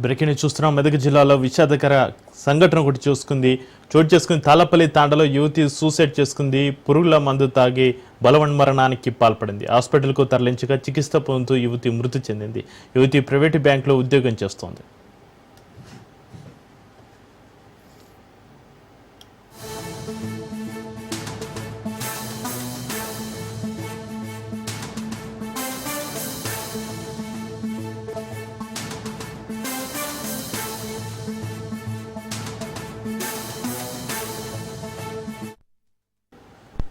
Breaking చూస్తున్నాం. మెదక్ జిల్లాలో విషాదకర సంఘటన ఒకటి చోటు చేసుకుంది. తాళపల్లి తాండలో యువతి సూసైడ్ చేసుకుంది. పురుగుల మందు తాగి బలవన్మరణానికి పాల్పడింది. హాస్పిటల్కు తరలించగా చికిత్స పొందుతూ యువతి మృతి చెందింది. యువతి ప్రైవేటు బ్యాంకులో ఉద్యోగం చేస్తోంది.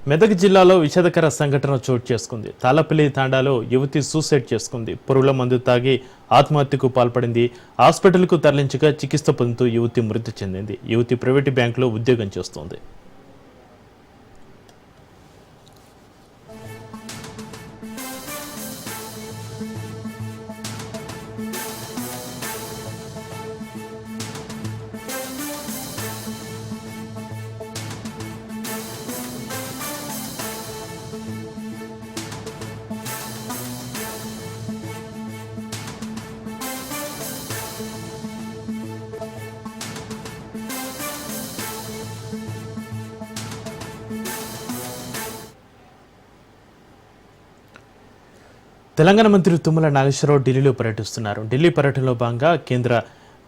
మెదక్ జిల్లాలో విషాదకర సంఘటన చోటు చేసుకుంది. తాళపల్లి తాండాలో యువతి సూసైడ్ చేసుకుంది. పురుగుల మందు తాగి ఆత్మహత్యకు పాల్పడింది. హాస్పిటల్కు తరలించగా చికిత్స పొందుతూ యువతి మృతి చెందింది. యువతి ప్రైవేటు బ్యాంకులో ఉద్యోగం చేస్తోంది. తెలంగాణ మంత్రి తుమ్మల నాగేశ్వరరావు ఢిల్లీలో పర్యటిస్తున్నారు. ఢిల్లీ పర్యటనలో భాగంగా కేంద్ర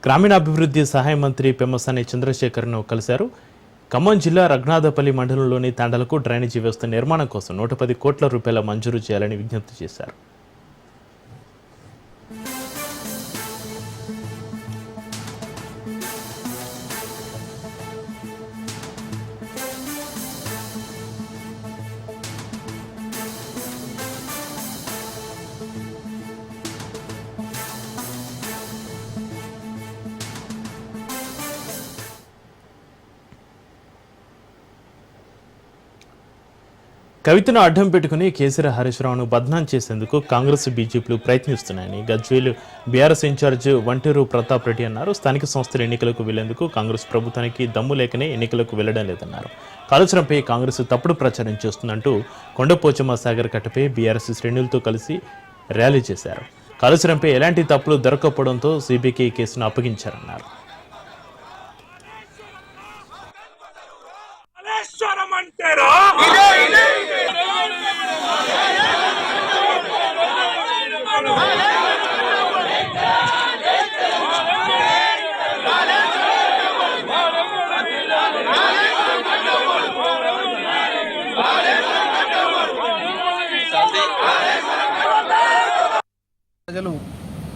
గ్రామీణాభివృద్ధి సహాయ మంత్రి పెమ్మసాని చంద్రశేఖర్ను కలిశారు. ఖమ్మం జిల్లా రఘునాథపల్లి మండలంలోని తాండాలకు డ్రైనేజీ వ్యవస్థ నిర్మాణం కోసం 110 కోట్ల రూపాయల మంజూరు చేయాలని విజ్ఞప్తి చేశారు. కవితను అడ్డం పెట్టుకుని కేసీఆర్ హరీశ్రావును బద్నాం చేసేందుకు కాంగ్రెస్ బీజేపీలు ప్రయత్నిస్తున్నాయని గజ్వేల్ బీఆర్ఎస్ ఇన్ఛార్జ్ వంటేరు ప్రతాప్ రెడ్డి అన్నారు. స్థానిక సంస్థల ఎన్నికలకు వెళ్లేందుకు కాంగ్రెస్ ప్రభుత్వానికి దమ్ము లేకనే ఎన్నికలకు వెళ్లడం లేదన్నారు. కాళేశ్వరంపై కాంగ్రెస్ తప్పుడు ప్రచారం చేస్తుందంటూ కొండపోచమ్మ సాగర్ కట్టపై బీఆర్ఎస్ శ్రేణులతో కలిసి ర్యాలీ చేశారు. కాళేశ్వరంపై ఎలాంటి తప్పులు దొరకకపోవడంతో సిబిఐకి కేసును అప్పగించారన్నారు. ప్రజలు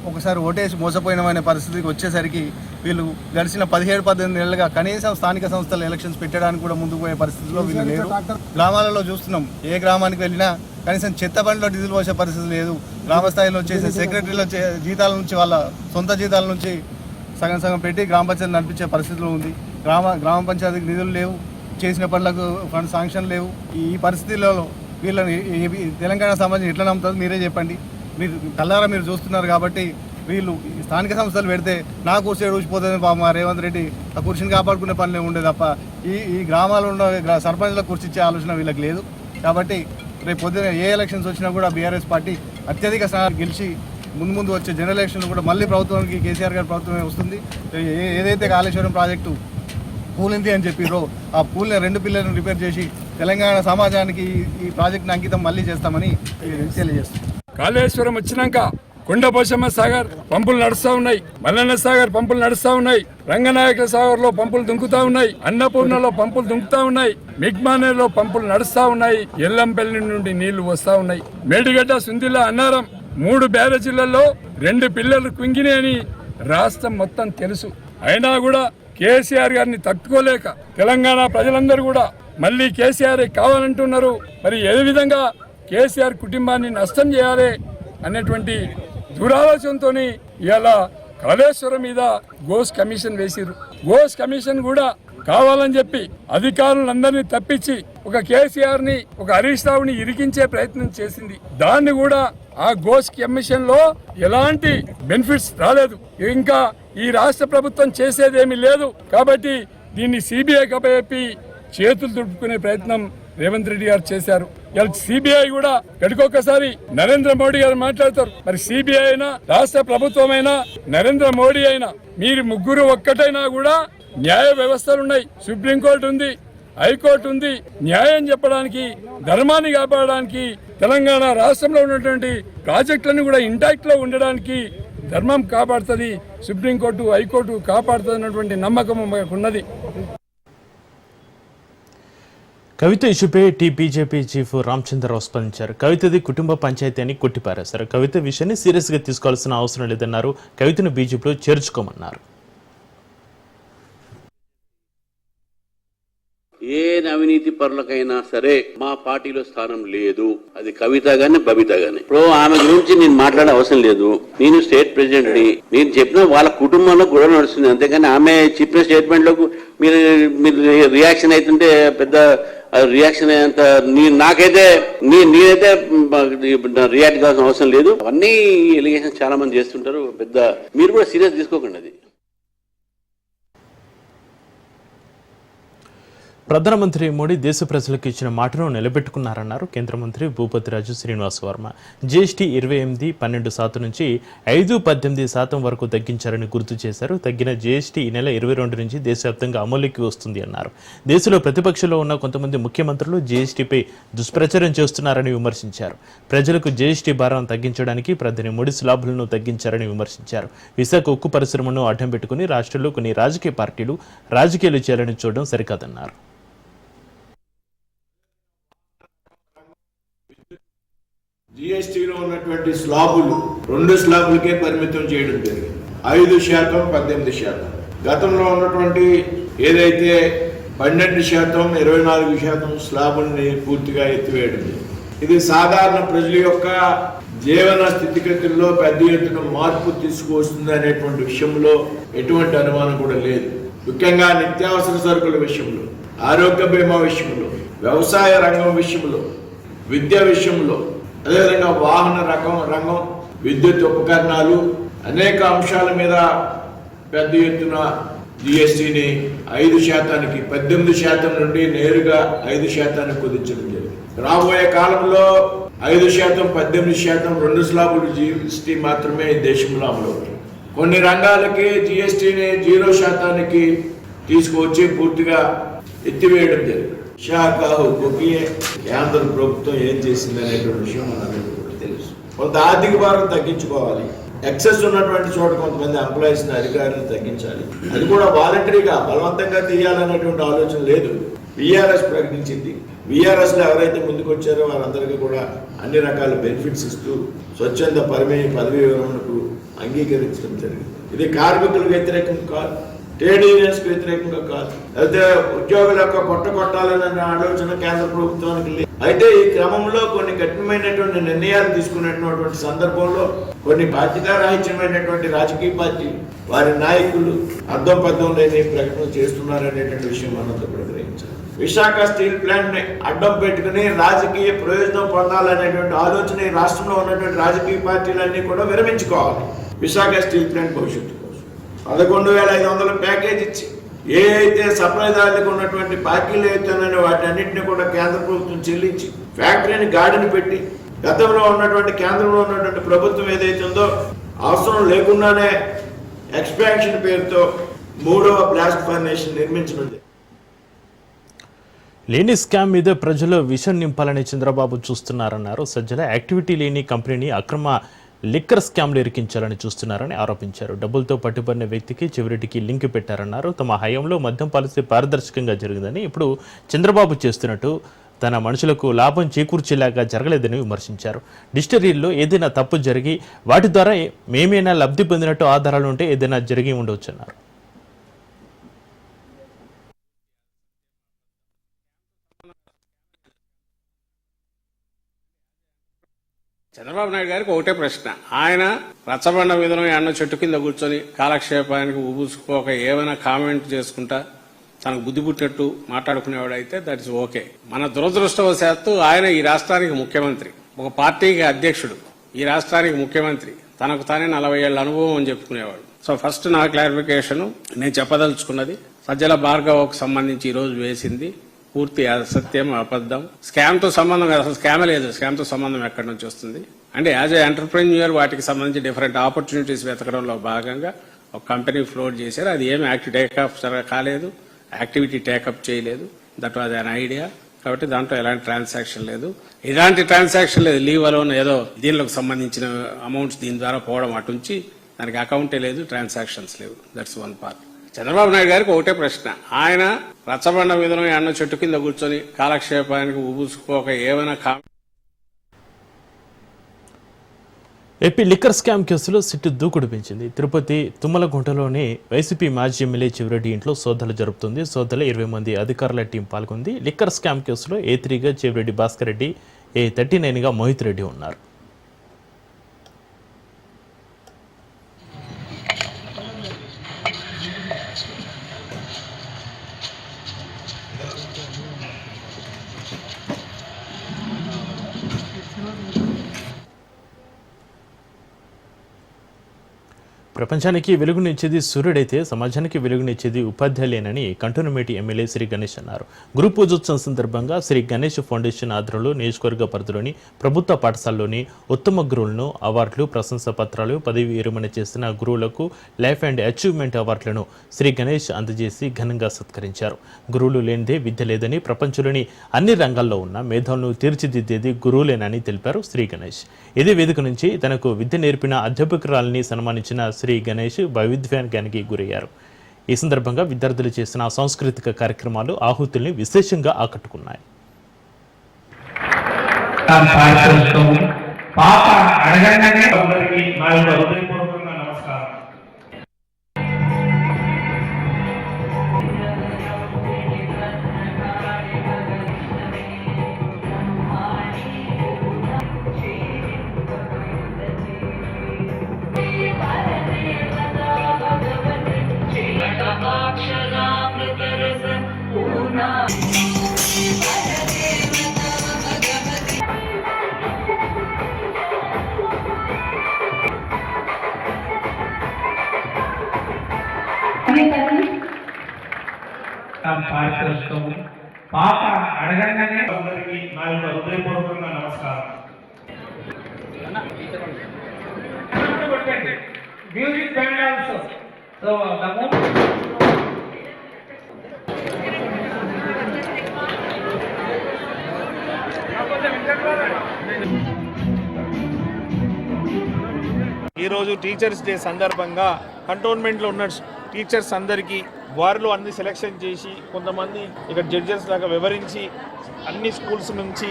ఒకసారి ఓటేసి మోసపోయినమనే పరిస్థితికి వచ్చేసరికి వీళ్ళు గడిచిన 17-18 నెలలుగా కనీసం స్థానిక సంస్థల ఎలక్షన్స్ పెట్టడానికి కూడా ముందుకు పోయే పరిస్థితిలో వీళ్ళు లేరు. గ్రామాలలో చూస్తున్నాం, ఏ గ్రామానికి వెళ్ళినా కనీసం చెత్త బండిలో డీజిల్ పోసే పరిస్థితి లేదు. గ్రామ స్థాయిలో వచ్చేసి సెక్రటరీల జీతాల నుంచి, వాళ్ళ సొంత జీతాల నుంచి సగం సగం పెట్టి గ్రామ పంచాయతీ నడిపించే పరిస్థితిలో ఉంది. గ్రామ పంచాయతీకి నిధులు లేవు, చేసిన పనులకు ఫండ్ శాంక్షన్ లేవు. ఈ పరిస్థితుల్లో వీళ్ళని తెలంగాణ సమాజం ఎట్లా నమ్ముతుంది మీరే చెప్పండి. మీరు కల్లారా మీరు చూస్తున్నారు కాబట్టి వీళ్ళు స్థానిక సంస్థలు పెడితే నా కుర్చీ ఊసిపోతుంది మా రేవంత్ రెడ్డి ఆ కుర్చీని కాపాడుకునే పనులే ఉండే తప్ప ఈ గ్రామాల్లో ఉన్న సర్పంచ్లకు కుర్చీ ఇచ్చే ఆలోచన వీళ్ళకి లేదు. కాబట్టి రేపు పొద్దున ఏ ఎలక్షన్స్ వచ్చినా కూడా బీఆర్ఎస్ పార్టీ అత్యధిక స్థానాలు గెలిచి ముందు వచ్చే జనరల్ ఎలక్షన్లు కూడా మళ్ళీ ప్రభుత్వానికి కేసీఆర్ గారి ప్రభుత్వమే వస్తుంది. ఏదైతే కాళేశ్వరం ప్రాజెక్టు పూలింది అని చెప్పిరో ఆ పూల్ని 2 పిల్లలను రిపేర్ చేసి తెలంగాణ సమాజానికి ఈ ప్రాజెక్టుని అంకితం మళ్ళీ చేస్తామని తెలియజేస్తున్నాం. కాళేశ్వరం వచ్చినాక కొండపోచమ్మ సాగర్ పంపులు నడుస్తూ ఉన్నాయి, మల్లన్న సాగర్ పంపులు నడుస్తూ ఉన్నాయి, రంగనాయక సాగర్ లో పంపులు దుంకుతా ఉన్నాయి, అన్నపూర్ణలో పంపులు దుంకుతా ఉన్నాయి, మిగ్మానేలో పంపులు నడుస్తూ ఉన్నాయి, ఎల్లంపల్లి నుండి నీళ్లు వస్తా ఉన్నాయి. మేడిగడ్డ, సుందిల్ల, అన్నారం 3 బ్యారేజీలలో 2 పిల్లలు కుంగినాయని రాష్ట్రం మొత్తం తెలుసు. అయినా కూడా కేసీఆర్ గారిని తట్టుకోలేక తెలంగాణ ప్రజలందరూ కూడా మళ్ళీ కేసీఆర్ కావాలంటున్నారు. మరి ఏ విధంగా కేసీఆర్ కుటుంబాన్ని నష్టం చేయాలి అనేటువంటి దురాలోచనతో ఇవాళ కాళేశ్వరం మీద గోస్ కమిషన్ వేసిరు. గోస్ కమిషన్ కూడా కావాలని చెప్పి అధికారులందరినీ తప్పించి ఒక కేసీఆర్ ని, ఒక హరీష్ రావుని ఇరికించే ప్రయత్నం చేసింది. దాన్ని కూడా ఆ గోస్ కమిషన్ లో ఎలాంటి బెనిఫిట్స్ రాలేదు. ఇంకా ఈ రాష్ట్ర ప్రభుత్వం చేసేదేమీ లేదు. కాబట్టి దీన్ని సిబిఐ కప్పచెప్పి చేతులు దుడుపుకునే ప్రయత్నం రేవంత్ రెడ్డి గారు చేశారు. ఇలా సిబిఐ కూడా గడికొకసారి నరేంద్ర మోడీ గారు మాట్లాడతారు. మరి సిబిఐ అయినా రాష్ట్ర ప్రభుత్వం అయినా నరేంద్ర మోడీ అయినా మీరు ముగ్గురు ఒక్కటైనా కూడా న్యాయ వ్యవస్థలున్నాయి. సుప్రీంకోర్టు ఉంది, హైకోర్టు ఉంది. న్యాయం చెప్పడానికి, ధర్మాన్ని కాపాడడానికి, తెలంగాణ రాష్ట్రంలో ఉన్నటువంటి ప్రాజెక్టులను కూడా ఇంటాక్ట్ లో ఉండడానికి ధర్మం కాపాడుతుంది, సుప్రీంకోర్టు హైకోర్టు కాపాడుతుంది అన్నటువంటి నమ్మకం మాకున్నది. కవిత ఇష్యూపై బీజేపీ చీఫ్ రామచంద్రరావు స్పందించారు. కవితది కుటుంబ పంచాయతీ అని కొట్టిపారేశారు. కవిత విషయాన్ని సీరియస్ గా తీసుకోవాల్సిన అవసరం లేదన్నారు. కవితను బీజేపీలో చేర్చుకోమన్నారు. ఏ అవినీతి పరులకైనా సరే మా పార్టీలో స్థానం లేదు. అది కవిత గాని బబిత గాని. ఇప్పుడు ఆమె గురించి నేను మాట్లాడే అవసరం లేదు. నేను స్టేట్ ప్రెసిడెంట్ ని. నేను చెప్పిన వాళ్ళ కుటుంబంలో గొడవ నడుస్తుంది, అంతేగాని ఆమె చెప్పిన స్టేట్మెంట్ లో మీరు రియాక్షన్ అవుతుంటే పెద్ద రియాక్షన్ అయ్యేంత నాకైతే నేనైతే రియాక్ట్ కావాల్సిన అవసరం లేదు. అవన్నీ ఎలిగేషన్ చాలా మంది చేస్తుంటారు. పెద్ద మీరు కూడా సీరియస్ తీసుకోకండి. అది ప్రధానమంత్రి మోడీ దేశ ప్రజలకు ఇచ్చిన మాటను నిలబెట్టుకున్నారన్నారు కేంద్ర మంత్రి భూపతిరాజు శ్రీనివాస్ వర్మ. జీఎస్టీ 28-12% నుంచి 5-18% వరకు తగ్గించారని గుర్తు చేశారు. తగ్గిన జీఎస్టీ ఈ నెల 22 నుంచి దేశవ్యాప్తంగా అమలుకి వస్తుంది అన్నారు. దేశంలో ప్రతిపక్షంలో ఉన్న కొంతమంది ముఖ్యమంత్రులు జీఎస్టీపై దుష్ప్రచారం చేస్తున్నారని విమర్శించారు. ప్రజలకు జీఎస్టీ భారం తగ్గించడానికి ప్రధాని మోడీ స్లాబులను తగ్గించారని విమర్శించారు. విశాఖ ఉక్కు పరిశ్రమను అడ్డం పెట్టుకుని రాష్ట్రంలో కొన్ని రాజకీయ పార్టీలు రాజకీయాలు చేయాలని చూడడం సరికాదన్నారు. జీఎస్టీలో ఉన్నటువంటి స్లాబులు 2 స్లాబులకే పరిమితం చేయడం జరిగింది. 5%, 18%. గతంలో ఉన్నటువంటి ఏదైతే 12%, 24% స్లాబుల్ని పూర్తిగా ఎత్తివేయడం జరిగింది. ఇది సాధారణ ప్రజల యొక్క జీవన స్థితిగతుల్లో పెద్ద ఎత్తున మార్పు తీసుకువస్తుంది అనేటువంటి విషయంలో ఎటువంటి అనుమానం కూడా లేదు. ముఖ్యంగా నిత్యావసర సరుకుల విషయంలో, ఆరోగ్య బీమా విషయంలో, వ్యవసాయ రంగం విషయంలో, విద్య విషయంలో, అదేవిధంగా వాహన రంగం, విద్యుత్ ఉపకరణాలు, అనేక అంశాల మీద పెద్ద ఎత్తున జిఎస్టీని 5%, 18% నుండి నేరుగా 5% కుదించడం జరిగింది. రాబోయే కాలంలో 5%, 18%, 2 స్లాబులు జిఎస్టీ మాత్రమే దేశంలో అమలు అవుతుంది. కొన్ని రంగాలకి జిఎస్టీని 0%కి తీసుకువచ్చి పూర్తిగా ఎత్తివేయడం జరిగింది. శాఖ హుక్కుకి కేంద్ర ప్రభుత్వం ఏం చేసింది అనేటువంటి విషయం మనందరికీ కూడా తెలుసు. కొంత ఆర్థిక భారం తగ్గించుకోవాలి. ఎక్సెస్ ఉన్నటువంటి చోట కొంతమంది ఎంప్లాయీస్ అధికారులు తగ్గించాలి. అది కూడా వాలంటరీగా బలవంతంగా తీయాలనేటువంటి ఆలోచన లేదు. విఆర్ఎస్ ప్రకటించింది. విఆర్ఎస్ లో ఎవరైతే ముందుకు వచ్చారో వారందరికీ కూడా అన్ని రకాల బెనిఫిట్స్ ఇస్తూ స్వచ్ఛంద పదవీ విరమణకు అంగీకరించడం జరిగింది. ఇది కార్మికులకు వ్యతిరేకం కాదు, ట్రేడ్ యూనియన్స్ కు వ్యతిరేకంగా కాదు, అయితే ఉద్యోగుల యొక్క కొట్టాలనే ఆలోచన కేంద్ర ప్రభుత్వానికి లేదు. అయితే ఈ క్రమంలో కొన్ని కఠినమైనటువంటి నిర్ణయాలు తీసుకున్నటువంటి సందర్భంలో కొన్ని బాధ్యతారాహిత్యమైనటువంటి రాజకీయ పార్టీ వారి నాయకులు అర్థం పద్ధం లేని ప్రకటన చేస్తున్నారనేటువంటి విషయం మనంతా కూడా గ్రహించాలి. విశాఖ స్టీల్ ప్లాంట్ ని అడ్డం పెట్టుకుని రాజకీయ ప్రయోజనం పొందాలనేటువంటి ఆలోచన ఈ రాష్ట్రంలో ఉన్నటువంటి రాజకీయ పార్టీలన్నీ కూడా విరమించుకోవాలి. విశాఖ స్టీల్ ప్లాంట్ భవిష్యత్తు 11,500 ప్యాకేజ్ ఇచ్చి ఏ అయితే సప్లైదారులకు ఉన్నటువంటి బాకీలు అవుతానని వాటి అన్నింటినీ కూడా కేంద్ర ప్రభుత్వం చెల్లించి ఫ్యాక్టరీని గాడిని పెట్టి గతంలో ఉన్నటువంటి కేంద్రంలో ఉన్నటువంటి ప్రభుత్వం ఏదైతే ఉందో అవసరం లేకుండానే ఎక్స్పాన్షన్ పేరుతో 3వ బ్లాస్ట్ ఫర్నేస్ నిర్మించడం. లేని స్కామ్ మీద ప్రజలు విషం నింపాలని చంద్రబాబు చూస్తున్నారన్నారు. సజ్జల యాక్టివిటీ లేని కంపెనీని అక్రమ లిక్కర్ స్కామ్లు ఇరికించాలని చూస్తున్నారని ఆరోపించారు. డబ్బులతో పట్టుబడిన వ్యక్తికి చివరిటికి లింక్ పెట్టారన్నారు. తమ హయాంలో మద్యం పాలసీ పారదర్శకంగా జరిగిందని, ఇప్పుడు చంద్రబాబు చేస్తున్నట్టు తన మనుషులకు లాభం చేకూర్చేలాగా జరగలేదని విమర్శించారు. డిస్టరీల్లో ఏదైనా తప్పు జరిగి వాటి ద్వారా మేమైనా లబ్ధి పొందినట్టు ఆధారాలు ఉంటే ఏదైనా జరిగి ఉండవచ్చు అన్నారు. చంద్రబాబు నాయుడు గారికి ఒకటే ప్రశ్న. ఆయన రచ్చబండ మీద అన్న చెట్టు కింద కూర్చొని కాలక్షేపానికి ఊబుసుకోక ఏమైనా కామెంట్ చేసుకుంటా తనకు బుద్ధి పుట్టినట్టు మాట్లాడుకునేవాడైతే దట్ ఇస్ ఓకే. మన దురదృష్టవశాత్తు ఆయన ఈ రాష్ట్రానికి ముఖ్యమంత్రి, ఒక పార్టీకి అధ్యక్షుడు, ఈ రాష్ట్రానికి ముఖ్యమంత్రి, తనకు తానే 40 ఏళ్ల అనుభవం అని చెప్పుకునేవాడు. సో ఫస్ట్ నా క్లారిఫికేషన్ నేను చెప్పదలుచుకున్నది, సజ్జల భార్గవకు సంబంధించి ఈరోజు వేసింది పూర్తి అసత్యం, అబద్ధం. స్కామ్ తో సంబంధం కాదు, అసలు స్కామ్ లేదు. స్కామ్ తో సంబంధం ఎక్కడి నుంచి వస్తుంది అంటే యాజ్ ఏ ఎంటర్ప్రెన్యూర్ వాటికి సంబంధించి డిఫరెంట్ ఆపర్చునిటీస్ వెతకడంలో భాగంగా ఒక కంపెనీ ఫ్లోట్ చేశారు. అది ఏమి టేకప్ కాలేదు, యాక్టివిటీ టేకప్ చేయలేదు. That was an idea. కాబట్టి దాంట్లో ఎలాంటి ట్రాన్సాక్షన్ లేదు, లీవ్ అలోన్ ఏదో దీనిలోకి సంబంధించిన అమౌంట్స్ దీని ద్వారా పోవడం అటుంచి దానికి అకౌంటే లేదు, ట్రాన్సాక్షన్స్ లేవు. That's one part. Chandrababu Naidu గారికి ఒకటే ప్రశ్న, ఆయన రచ్చబండ మీద అన్న చెట్టు కింద కూర్చొని కాలక్షేపానికి ఊబుసుకోక ఏమైనా ఏపీ లిక్కర్ స్కామ్ కేసులో సిట్టు దూకుడు పెంచింది. తిరుపతి తుమ్మలగుంటలోని వైసీపీ మాజీ ఎమ్మెల్యే చివరెడ్డి ఇంట్లో సోదాలు జరుపుతుంది. సోదాలో 20 మంది అధికారుల టీం పాల్గొంది. లిక్కర్ స్కామ్ కేసులో A3గా చివరెడ్డి భాస్కర్ రెడ్డి, A39గా మోహిత్ రెడ్డి ఉన్నారు. ప్రపంచానికి వెలుగునిచ్చేది సూర్యుడైతే సమాజానికి వెలుగునిచ్చేది ఉపాధ్యాయులేనని కంటోన్మెంట్ ఎమ్మెల్యే శ్రీ గణేష్ అన్నారు. గురు పూజోత్సవం సందర్భంగా శ్రీ గణేష్ ఫౌండేషన్ ఆధ్వర్యంలో నియోజకవర్గ పరిధిలోని ప్రభుత్వ పాఠశాలలోని ఉత్తమ గురువులను అవార్డులు, ప్రశంసా పత్రాలు, పదవి విరమణ చేసిన గురువులకు లైఫ్ అండ్ అచీవ్మెంట్ అవార్డులను శ్రీ గణేష్ అందజేసి ఘనంగా సత్కరించారు. గురువులు లేనిదే విద్య లేదని, ప్రపంచంలోని అన్ని రంగాల్లో ఉన్న మేధావులను తీర్చిదిద్దేది గురువులేనని తెలిపారు శ్రీ గణేష్. ఇదే వేదిక నుంచి తనకు విద్య నేర్పిన అధ్యాపకురాలని సన్మానించిన శ్రీ గణేష్ వైవిధ్యానికి గురయ్యారు. ఈ సందర్భంగా విద్యార్థులు చేసిన సాంస్కృతిక కార్యక్రమాలు ఆహుతుల్ని విశేషంగా ఆకట్టుకున్నాయి. పాప అడగంగానే అందరికీ నా యొక్క హృదయపూర్వకంగా నమస్కారం. Music band also. So the moment ఈరోజు టీచర్స్ డే సందర్భంగా కంటోన్మెంట్లో ఉన్న టీచర్స్ అందరికీ వారిలో అన్ని సెలెక్షన్ చేసి కొంతమంది ఇక్కడ జడ్జెస్ లాగా వివరించి అన్ని స్కూల్స్ నుంచి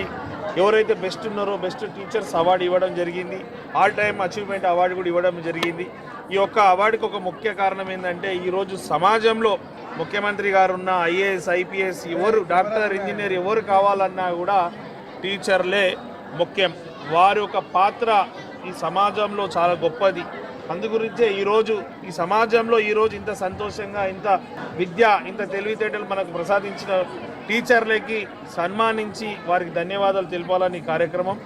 ఎవరైతే బెస్ట్ ఉన్నారో బెస్ట్ టీచర్స్ అవార్డు ఇవ్వడం జరిగింది. ఆల్ టైమ్ అచీవ్మెంట్ అవార్డు కూడా ఇవ్వడం జరిగింది. ఈ యొక్క అవార్డుకి ఒక ముఖ్య కారణం ఏంటంటే ఈరోజు సమాజంలో ముఖ్యమంత్రి గారు ఉన్న IAS, IPS ఎవరు డాక్టర్, ఇంజనీర్ ఎవరు కావాలన్నా కూడా టీచర్లే ముఖ్యం. వారి యొక్క పాత్ర ఈ సమాజంలో చాలా గొప్పది. అందుగురించే ఈరోజు ఈ సమాజంలో ఈరోజు ఇంత సంతోషంగా, ఇంత విద్య, ఇంత తెలివితేటలు మనకు ప్రసాదించిన టీచర్లకి సన్మానించి వారికి ధన్యవాదాలు తెలపాలని కార్యక్రమం.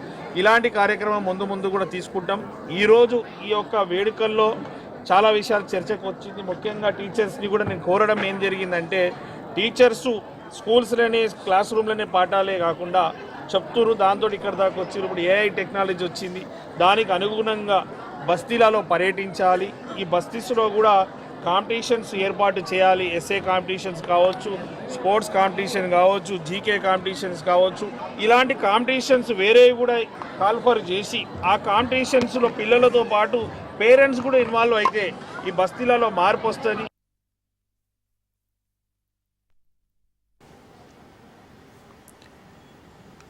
ఇలాంటి కార్యక్రమం ముందు కూడా తీసుకుంటాం. ఈరోజు ఈ యొక్క వేడుకల్లో చాలా విషయాలు చర్చకు వచ్చింది. ముఖ్యంగా టీచర్స్ని కూడా నేను కోరడం ఏం జరిగిందంటే, టీచర్సు స్కూల్స్లోనే క్లాస్ రూమ్లోనే పాఠాలే కాకుండా చెప్తున్నారు. దాంతో ఇక్కడ దాకా వచ్చి ఇప్పుడు AI టెక్నాలజీ వచ్చింది. దానికి అనుగుణంగా బస్తీలలో పర్యటించాలి. ఈ బస్తీస్లో కూడా కాంపిటీషన్స్ ఏర్పాటు చేయాలి. ఎస్ఏ కాంపిటీషన్స్ కావచ్చు, స్పోర్ట్స్ కాంపిటీషన్ కావచ్చు, జీకే కాంపిటీషన్స్ కావచ్చు. ఇలాంటి కాంపిటీషన్స్ వేరే కూడా కాల్ఫర్ చేసి ఆ కాంపిటీషన్స్లో పిల్లలతో పాటు పేరెంట్స్ కూడా ఇన్వాల్వ్ అయితే ఈ బస్తీలలో మార్పు వస్తుంది.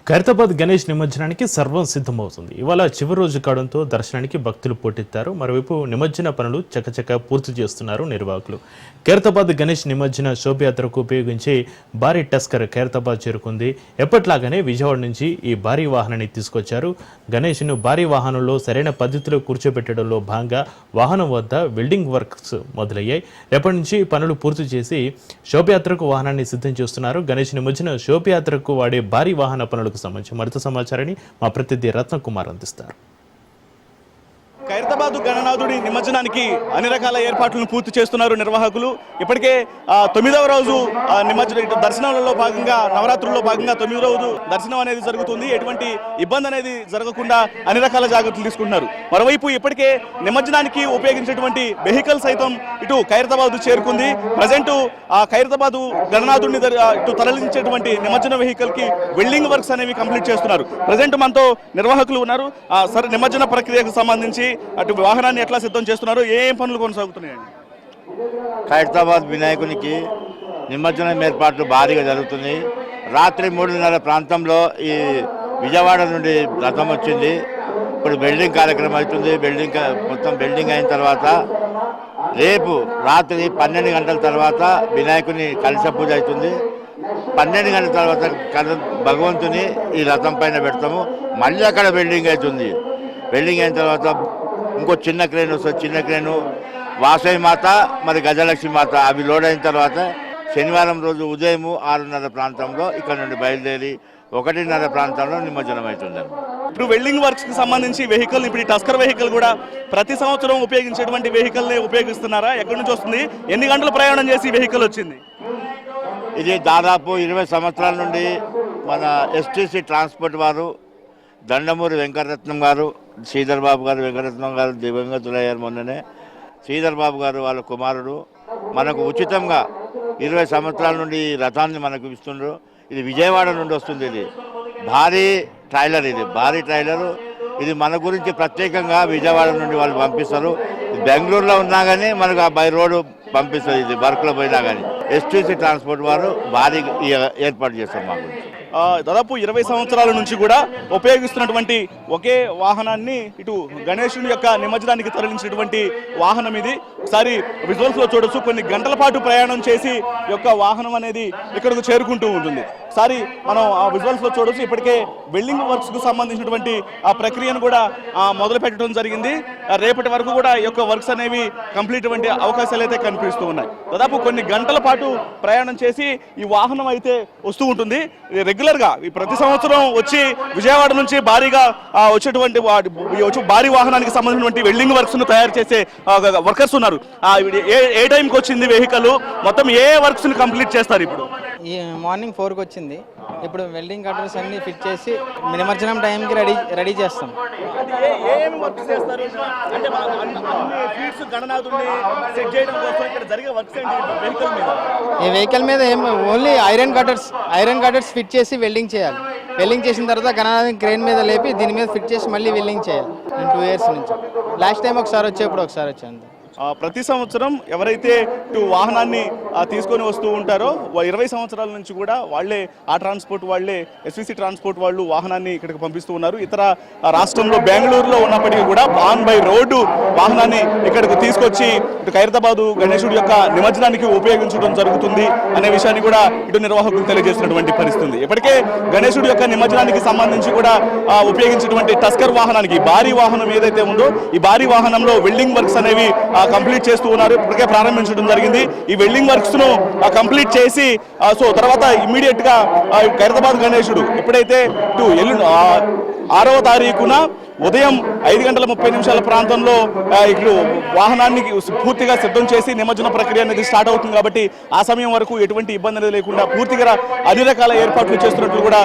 ఖైరతాబాద్ గణేష్ నిమజ్జనానికి సర్వం సిద్ధమవుతుంది. ఇవాళ చివరి రోజు కావడంతో దర్శనానికి భక్తులు పోటెత్తారు. మరోవైపు నిమజ్జన పనులు చకచక పూర్తి చేస్తున్నారు నిర్వాహకులు. ఖైరతాబాద్ గణేష్ నిమజ్జన శోభయాత్రకు ఉపయోగించే భారీ టస్కర్ ఖైరతాబాద్ చేరుకుంది. ఎప్పట్లాగానే విజయవాడ నుంచి ఈ భారీ వాహనాన్ని తీసుకొచ్చారు. గణేష్ను భారీ వాహనంలో సరైన పద్ధతిలో కూర్చోబెట్టడంలో భాగంగా వాహనం వద్ద వెల్డింగ్ వర్క్స్ మొదలయ్యాయి. రేపటి నుంచి పనులు పూర్తి చేసి శోభయాత్రకు వాహనాన్ని సిద్ధం చేస్తున్నారు. గణేష్ నిమజ్జన శోభయాత్రకు వాడే భారీ వాహన పనులకు సంబంధించి మరింత సమాచారాన్ని మా ప్రతినిధి రత్నకుమార్ అందిస్తారు. ఖైరతాబాద్ గణనాథుడి నిమజ్జనానికి అన్ని రకాల ఏర్పాట్లను పూర్తి చేస్తున్నారు నిర్వాహకులు. ఇప్పటికే 9వ రోజు నిమజ్జన దర్శనంలో భాగంగా నవరాత్రుల్లో భాగంగా 9వ రోజు దర్శనం అనేది జరుగుతుంది. ఎటువంటి ఇబ్బంది అనేది జరగకుండా అన్ని రకాల జాగ్రత్తలు తీసుకుంటున్నారు. మరోవైపు ఇప్పటికే నిమజ్జనానికి ఉపయోగించేటువంటి వెహికల్ సైతం ఇటు ఖైరతాబాద్ చేరుకుంది. ప్రజెంట్ ఆ ఖైరతాబాద్ గణనాథుడిని ఇటు తరలించేటువంటి నిమజ్జన వెహికల్ కి వెల్డింగ్ వర్క్స్ అనేవి కంప్లీట్ చేస్తున్నారు. ప్రజెంట్ మనతో నిర్వాహకులు ఉన్నారు. సరే, నిమజ్జన ప్రక్రియకు సంబంధించి అటు వాహనాన్ని ఎట్లా సిద్ధం చేస్తున్నారు, ఏం పనులు కొనసాగుతున్నాయండి? ఖైరతాబాద్ వినాయకునికి నిమజ్జనం ఏర్పాట్లు భారీగా జరుగుతుంది. రాత్రి 3:30 ప్రాంతంలో ఈ విజయవాడ నుండి రథం వచ్చింది. ఇప్పుడు బిల్డింగ్ కార్యక్రమం అవుతుంది. మొత్తం బిల్డింగ్ అయిన తర్వాత రేపు రాత్రి 12 గంటల తర్వాత వినాయకుని కలశ పూజ అవుతుంది. 12 గంటల తర్వాత భగవంతుని ఈ రథం పైన పెడతాము. మళ్ళీ అక్కడ బిల్డింగ్ అవుతుంది. బిల్డింగ్ అయిన తర్వాత ఇంకో చిన్న క్రేన్ వస్తుంది. చిన్న క్రేను వాసవి మాత మరి గజలక్ష్మి మాత అవి లోడ్ అయిన తర్వాత శనివారం రోజు ఉదయం 6:30 ప్రాంతంలో ఇక్కడ నుండి బయలుదేరి 1:30 ప్రాంతంలో నిమజ్జనం అవుతుంది. ఇప్పుడు వెల్డింగ్ వర్క్స్ కి సంబంధించి వెహికల్, ఇప్పుడు ఈ టస్కర్ వెహికల్ కూడా ప్రతి సంవత్సరం ఉపయోగించేటువంటి వెహికల్ ని ఉపయోగిస్తున్నారా? ఎక్కడి నుంచి వస్తుంది? ఎన్ని గంటలు ప్రయాణం చేసి వెహికల్ వచ్చింది? ఇది దాదాపు 20 సంవత్సరాల నుండి మన ఎస్టీసీ ట్రాన్స్పోర్ట్ వారు దండమూరి వెంకటరత్నం గారు, శ్రీధర్ బాబు గారు, వెంకటరత్నం గారు దివంగతులయ్యారు మొన్ననే. శ్రీధర్ బాబు గారు వాళ్ళ కుమారుడు మనకు ఉచితంగా 20 సంవత్సరాల నుండి ఈ రథాన్ని మనకు ఇస్తుండ్రు. ఇది విజయవాడ నుండి వస్తుంది. ఇది భారీ ట్రైలర్. ఇది మన గురించి ప్రత్యేకంగా విజయవాడ నుండి వాళ్ళు పంపిస్తారు. బెంగళూరులో ఉన్నా కానీ మనకు ఆ బై రోడ్డు పంపిస్తుంది. ఇది వర్క్లో పోయినా కానీ ఎస్టీసీ ట్రాన్స్పోర్ట్ వారు భారీ ఏర్పాటు చేస్తారు మా గురించి. దాదాపు 20 సంవత్సరాల నుంచి కూడా ఉపయోగిస్తున్నటువంటి ఒకే వాహనాన్ని ఇటు గణేశుని యొక్క నిమజ్జనానికి తరలించినటువంటి వాహనం ఇది. ఒకసారి విజువల్స్ లో చూడొచ్చు. కొన్ని గంటల పాటు ప్రయాణం చేసి యొక్క వాహనం అనేది ఇక్కడకు చేరుకుంటూ ఉంటుంది. ఒకసారి మనం ఆ విజువల్స్ లో చూడొచ్చు. ఇప్పటికే వెల్డింగ్ వర్క్స్ కు సంబంధించినటువంటి ఆ ప్రక్రియను కూడా మొదలు పెట్టడం జరిగింది. రేపటి వరకు కూడా ఈ యొక్క వర్క్స్ అనేవి కంప్లీట్ అయ్యే అవకాశాలు అయితే కనిపిస్తూ ఉన్నాయి. దాదాపు కొన్ని గంటల పాటు ప్రయాణం చేసి ఈ వాహనం అయితే వస్తూ ఉంటుంది. రెగ్యులర్ గా ప్రతి సంవత్సరం వచ్చి విజయవాడ నుంచి భారీగా వచ్చేటువంటి భారీ వాహనానికి సంబంధించినటువంటి వెల్డింగ్ వర్క్స్ ను తయారు చేసే వర్కర్స్ ఉన్నారు. ఏ టైంకి వచ్చింది వెహికల్? మొత్తం ఏ వర్క్స్ ని కంప్లీట్ చేస్తారు? ఇప్పుడు ఈ మార్నింగ్ 4కి వచ్చింది. ఇప్పుడు వెల్డింగ్ కట్టర్స్ అన్ని ఫిట్ చేసి నిమజ్జనం టైంకి రెడీ చేస్తాం. ఈ వెహికల్ మీద ఓన్లీ ఐరన్ కట్టర్స్ ఫిట్ చేసి వెల్డింగ్ చేయాలి. వెల్డింగ్ చేసిన తర్వాత గణనాథుని క్రేన్ మీద లేపి దీని మీద ఫిట్ చేసి మళ్ళీ వెల్డింగ్ చేయాలి. 2 years నుంచి. లాస్ట్ టైం ఒకసారి వచ్చేప్పుడు ఒకసారి వచ్చాను. ప్రతి సంవత్సరం ఎవరైతే ఇటు వాహనాన్ని తీసుకొని వస్తూ ఉంటారో 20 సంవత్సరాల నుంచి కూడా వాళ్ళే ఆ ట్రాన్స్పోర్ట్ వాళ్ళే ఎస్విసి ట్రాన్స్పోర్ట్ వాళ్ళు వాహనాన్ని ఇక్కడికి పంపిస్తూ ఉన్నారు. ఇతర రాష్ట్రంలో బెంగళూరులో ఉన్నప్పటికీ కూడా ఆన్ బై రోడ్డు వాహనాన్ని ఇక్కడికి తీసుకొచ్చి ఇటు ఖైరతాబాద్ గణేశుడి యొక్క నిమజ్జనానికి ఉపయోగించడం జరుగుతుంది అనే విషయాన్ని కూడా ఇటు నిర్వాహకులు తెలియజేసినటువంటి పరిస్థితి. ఇప్పటికే గణేశుడి యొక్క నిమజ్జనానికి సంబంధించి కూడా ఉపయోగించినటువంటి టస్కర్ వాహనానికి భారీ వాహనం ఏదైతే ఉందో ఈ భారీ వాహనంలో వెల్డింగ్ వర్క్స్ అనేవి కంప్లీట్ చేస్తూ ఉన్నారు. ఇప్పటికే ప్రారంభించడం జరిగింది. ఈ వెల్డింగ్ వర్క్స్ ను కంప్లీట్ చేసి తర్వాత ఇమ్మీడియట్ గా ఖైరతాబాద్ గణేశుడు ఎప్పుడైతే 6వ తారీఖున ఉదయం 5:30 ప్రాంతంలో ఇక్కడ వాహనాన్ని పూర్తిగా సిద్ధం చేసి నిమజ్జన ప్రక్రియ అనేది స్టార్ట్ అవుతుంది. కాబట్టి ఆ సమయం వరకు ఎటువంటి ఇబ్బంది అనేది లేకుండా పూర్తిగా అన్ని రకాల ఏర్పాట్లు చేస్తున్నట్లు కూడా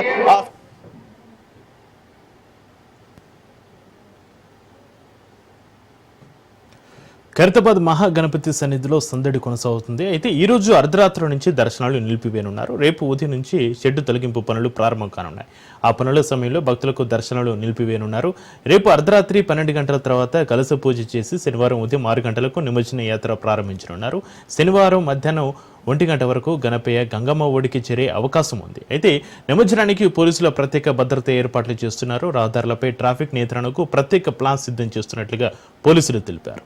ఖైరతాబాద్ మహాగణపతి సన్నిధిలో సందడి కొనసాగుతుంది. అయితే ఈ రోజు అర్ధరాత్రి నుంచి దర్శనాలు నిలిపివేయనున్నారు. రేపు ఉదయం నుంచి షెడ్డు తొలగింపు పనులు ప్రారంభం కానున్నాయి. ఆ పనుల సమయంలో భక్తులకు దర్శనాలు నిలిపివేయనున్నారు. రేపు అర్ధరాత్రి 12 గంటల తర్వాత కలశ పూజ చేసి శనివారం ఉదయం 6 గంటలకు నిమజ్జన యాత్ర ప్రారంభించనున్నారు. శనివారం మధ్యాహ్నం 1 గంట వరకు గణపయ్య గంగమ్మ ఒడికి చేరే అవకాశం ఉంది. అయితే నిమజ్జనానికి పోలీసుల ప్రత్యేక భద్రత ఏర్పాట్లు చేస్తున్నారు. రహదారులపై ట్రాఫిక్ నియంత్రణకు ప్రత్యేక ప్లాన్ సిద్ధం చేస్తున్నట్లుగా పోలీసులు తెలిపారు.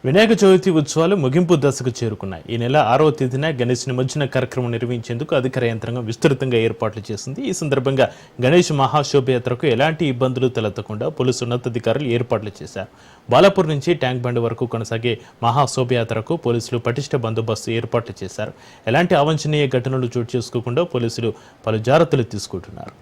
వినాయక చవితి ఉత్సవాలు ముగింపు దశకు చేరుకున్నాయి. ఈ నెల 6వ తేదీన గణేష్ నిమజ్జన కార్యక్రమం నిర్వహించేందుకు అధికార యంత్రాంగం విస్తృతంగా ఏర్పాట్లు చేసింది. ఈ సందర్భంగా గణేష్ మహాశోభయాత్రకు ఎలాంటి ఇబ్బందులు తలెత్తకుండా పోలీసు ఉన్నతాధికారులు ఏర్పాట్లు చేశారు. బాలాపూర్ నుంచి ట్యాంక్ బండ్ వరకు కొనసాగే మహాశోభయాత్రకు పోలీసులు పటిష్ట బందోబస్తు ఏర్పాట్లు చేశారు. ఎలాంటి అవాంఛనీయ ఘటనలు చోటు చేసుకోకుండా పోలీసులు పలు జాగ్రత్తలు తీసుకుంటున్నారు.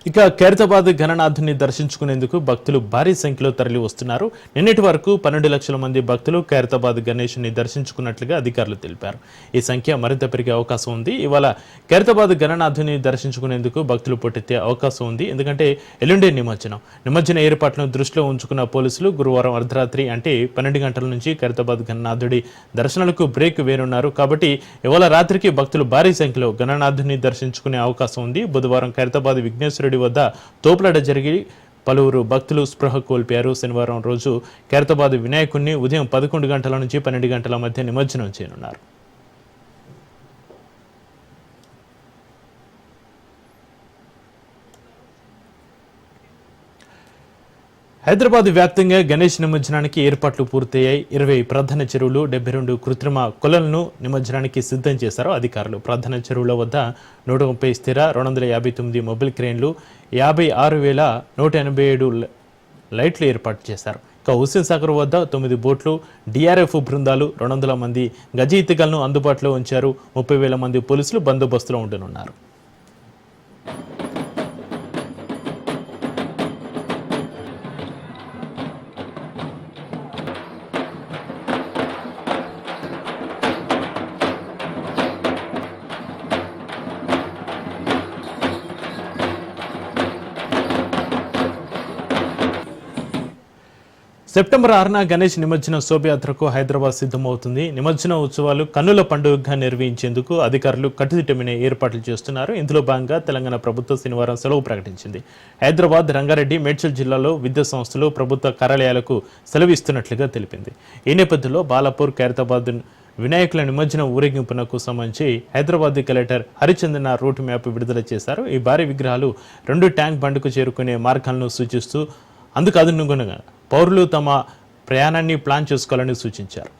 ఇక ఖైరతాబాద్ గణనాథుని దర్శించుకునేందుకు భక్తులు భారీ సంఖ్యలో తరలి వస్తున్నారు. నిన్నటి వరకు 12 లక్షల మంది భక్తులు ఖైరతాబాద్ గణేష్ని దర్శించుకున్నట్లుగా అధికారులు తెలిపారు. ఈ సంఖ్య మరింత పెరిగే అవకాశం ఉంది. ఇవాళ ఖైరతాబాద్ గణనాథుని దర్శించుకునేందుకు భక్తులు పోటెత్తే అవకాశం ఉంది. ఎందుకంటే ఎల్లుండే నిమజ్జన ఏర్పాట్లను దృష్టిలో ఉంచుకున్న పోలీసులు గురువారం అర్ధరాత్రి అంటే 12 గంటల నుంచి ఖైరతాబాద్ గణనాథుడి దర్శనాలకు బ్రేక్ వేరున్నారు. కాబట్టి ఇవాళ రాత్రికి భక్తులు భారీ సంఖ్యలో గణనాథుని దర్శించుకునే అవకాశం ఉంది. బుధవారం ఖైరతాబాద్ విఘ్నేశ్వరుడి వద్ద తోపులాట జరిగి పలువురు భక్తులు స్పృహ కోల్పోయారు. శనివారం రోజు ఖైరతాబాద్ వినాయకుడిని ఉదయం 11 గంటల నుంచి 12 గంటల మధ్య నిమజ్జనం చేయనున్నారు. హైదరాబాద్ వ్యాప్తంగా గణేష్ నిమజ్జనానికి ఏర్పాట్లు పూర్తయ్యాయి. 20 ప్రధాన చెరువులు, 72 కృత్రిమ కొలలను నిమజ్జనానికి సిద్ధం చేశారు అధికారులు. ప్రధాన చెరువుల వద్ద 130 స్థిర, 259 మొబైల్ క్రేన్లు, 56,187 లైట్లు ఏర్పాటు చేశారు. ఇక హుస్సేన్ సాగర్ వద్ద 9 బోట్లు, డిఆర్ఎఫ్ బృందాలు, 200 మంది గజ ఈతగాళ్లను అందుబాటులో ఉంచారు. 30,000 మంది పోలీసులు బందోబస్తులో ఉండనున్నారు. సెప్టెంబర్ 6న గణేష్ నిమజ్జన శోభయాత్రకు హైదరాబాద్ సిద్ధమవుతుంది. నిమజ్జన ఉత్సవాలు కన్నుల పండుగగా నిర్వహించేందుకు అధికారులు కట్టుదిట్టమైన ఏర్పాట్లు చేస్తున్నారు. ఇందులో భాగంగా తెలంగాణ ప్రభుత్వం శనివారం సెలవు ప్రకటించింది. హైదరాబాద్, రంగారెడ్డి, మేడ్చల్ జిల్లాలో విద్యా సంస్థలు, ప్రభుత్వ కార్యాలయాలకు సెలవు ఇస్తున్నట్లుగా తెలిపింది. ఈ నేపథ్యంలో బాలాపూర్, ఖైరతాబాద్ వినాయకుల నిమజ్జన ఊరేగింపునకు సంబంధించి హైదరాబాద్ కలెక్టర్ హరిచందన రూట్ మ్యాప్ విడుదల చేశారు. ఈ భారీ విగ్రహాలు 2 ట్యాంక్ బండ్కు చేరుకునే మార్గాలను సూచిస్తూ అందుకు అనుగుణంగా పౌరులు తమ ప్రయాణాన్ని ప్లాన్ చేసుకోవాలని సూచించారు.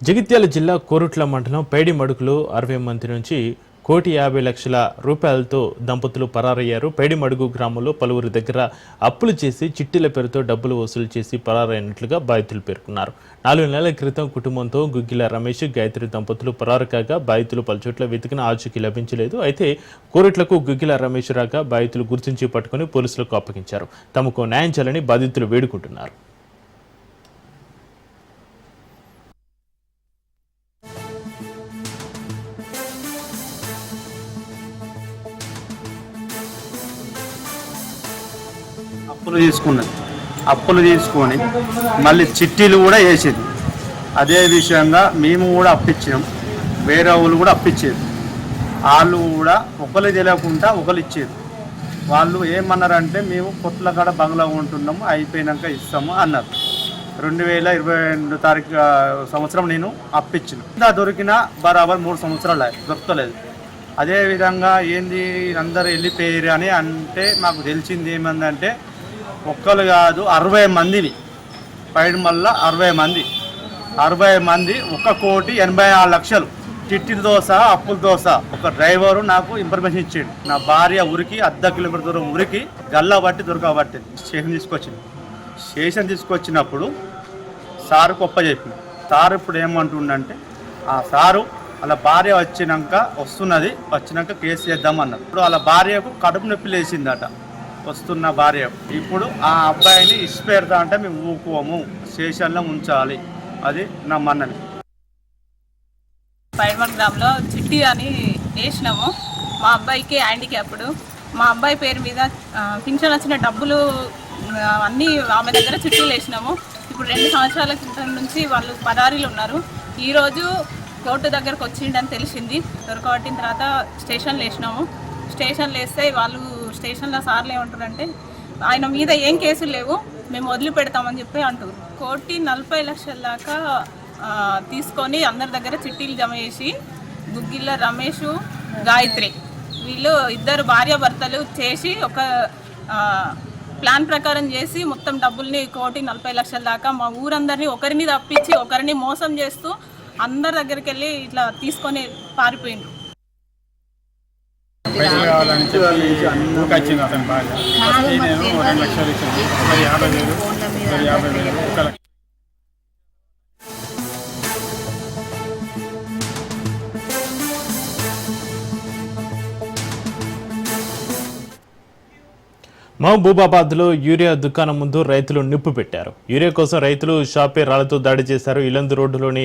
జగిత్యాల జిల్లా కోరుట్ల మండలం పైడిమడుగులో 60 మంది నుంచి ₹1,50,00,000 దంపతులు పరారయ్యారు. పైడిమడుగు గ్రామంలో పలువురి దగ్గర అప్పులు చేసి చిట్టీల పేరుతో డబ్బులు వసూలు చేసి పరారైనట్లుగా బాధితులు పేర్కొన్నారు. 4 నెలల క్రితం కుటుంబంతో గుగ్గిల రమేష్, గాయత్రి దంపతులు పరారు కాగా బాధితులు పలుచోట్ల వెతికిన ఆచూకీ లభించలేదు. అయితే కోరుట్లకు గుగ్గిల రమేష్ రాగా బాధితులు గుర్తించి పట్టుకుని పోలీసులకు అప్పగించారు. తమకు న్యాయం చేయాలని బాధితులు వేడుకుంటున్నారు. అప్పులు తీసుకొని మళ్ళీ చిట్టీలు కూడా వేసేది. అదే విషయంగా మేము కూడా అప్పిచ్చినాం, వేరే వాళ్ళు కూడా అప్పిచ్చేది. వాళ్ళు కూడా ఒకరు తెలియకుండా ఒకరు ఇచ్చేది. వాళ్ళు ఏమన్నారంటే మేము కొట్ల కాడ బంగ్లా ఉంటున్నాము, అయిపోయినాక ఇస్తాము అన్నారు. 2022 తారీఖు సంవత్సరం నేను అప్పిచ్చిన దొరికిన బరాబర్ 3 సంవత్సరాలు దొరకలేదు. అదేవిధంగా ఏంది అందరు వెళ్ళిపోయారు అని అంటే మాకు తెలిసింది ఏమందంటే ఒక్కరు కాదు 60 మందిని పైన మళ్ళా 60 మంది 1,86,00,000 చిట్టిలతో సహా అప్పులతో సహా. ఒక డ్రైవరు నాకు ఇన్ఫర్మేషన్ ఇచ్చాడు. నా భార్య ఊరికి 1/2 కిలోమీటర్ దూరం ఊరికి గల్లా బట్టి దొరకబట్టింది. స్టేషన్ తీసుకొచ్చినప్పుడు సారు గొప్ప చెప్పింది. సారు ఇప్పుడు ఏమంటుండంటే ఆ సారు వాళ్ళ భార్య వచ్చినాక కేసు చేద్దామన్నారు. ఇప్పుడు వాళ్ళ భార్యకు కడుపు నొప్పి లేచిందట. వస్తున్న భార్య ఇప్పుడు ఆ అబ్బాయిని ఇచ్చిపెడతా అంటే మేము ఊకోము, స్టేషన్లో ఉంచాలి. అది నా మన్నని. పైడ్మల్ గ్రామ్లో చిట్టి అని వేసినాము. మా అబ్బాయికి హ్యాండిక్యాప్డ్. మా అబ్బాయి పేరు మీద పింఛన్ వచ్చిన డబ్బులు అన్నీ ఆమె దగ్గర చిట్టీలు వేసినాము. ఇప్పుడు 2 సంవత్సరాల క్రితం నుంచి వాళ్ళు పరారీలు ఉన్నారు. ఈరోజు కోర్టు దగ్గరకు వచ్చిండని తెలిసింది. దొరకబట్టిన తర్వాత స్టేషన్లో వేసినాము. స్టేషన్లో వేస్తే వాళ్ళు స్టేషన్లో సార్లు ఏమంటారంటే ఆయన మీద ఏం కేసులు లేవు, మేము వదిలిపెడతామని చెప్పి అంటారు. 1,40 లక్షల దాకా తీసుకొని అందరి దగ్గర చిట్టీలు జమ చేసి గుగ్గిళ్ళ రమేష్, గాయత్రి వీళ్ళు 2 భార్యాభర్తలు చేసి ఒక ప్లాన్ ప్రకారం చేసి మొత్తం డబ్బుల్ని 1,40 లక్షల దాకా మా ఊరందరినీ ఒకరిని తప్పించి ఒకరిని మోసం చేస్తూ అందరి దగ్గరికి వెళ్ళి ఇట్లా తీసుకొని పారిపోయిండ్రు. పైసలు కావాలని వచ్చింది అతని భార్య. నేను 2 లక్షలు ఇచ్చాను, 50,000, 50,000, 1 లక్ష. మహబూబాబాద్లో యూరియా దుకాణం ముందు రైతులు నిప్పు పెట్టారు. యూరియా కోసం రైతులు షాపే రాళ్లతో దాడి చేశారు. ఇలందు రోడ్డులోని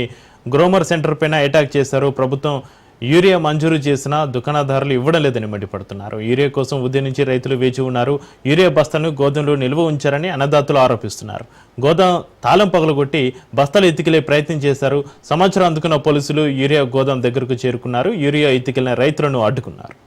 గ్రోమర్ సెంటర్ పైన అటాక్ చేశారు. ప్రభుత్వం యూరియా మంజూరు చేసినా దుకాణదారులు ఇవ్వడం లేదని మండిపడుతున్నారు. యూరియా కోసం ఉదయం నుంచి రైతులు వేచి ఉన్నారు. యూరియా బస్తాలను గోదాంలో నిల్వ ఉంచారని అన్నదాతలు ఆరోపిస్తున్నారు. గోదాం తాళం పగలగొట్టి బస్తాలు ఎత్తికెళ్లే ప్రయత్నం చేశారు. సమాచారం అందుకున్న పోలీసులు యూరియా గోదాం దగ్గరకు చేరుకున్నారు. యూరియా ఎత్తికెళ్లిన రైతులను అడ్డుకున్నారు.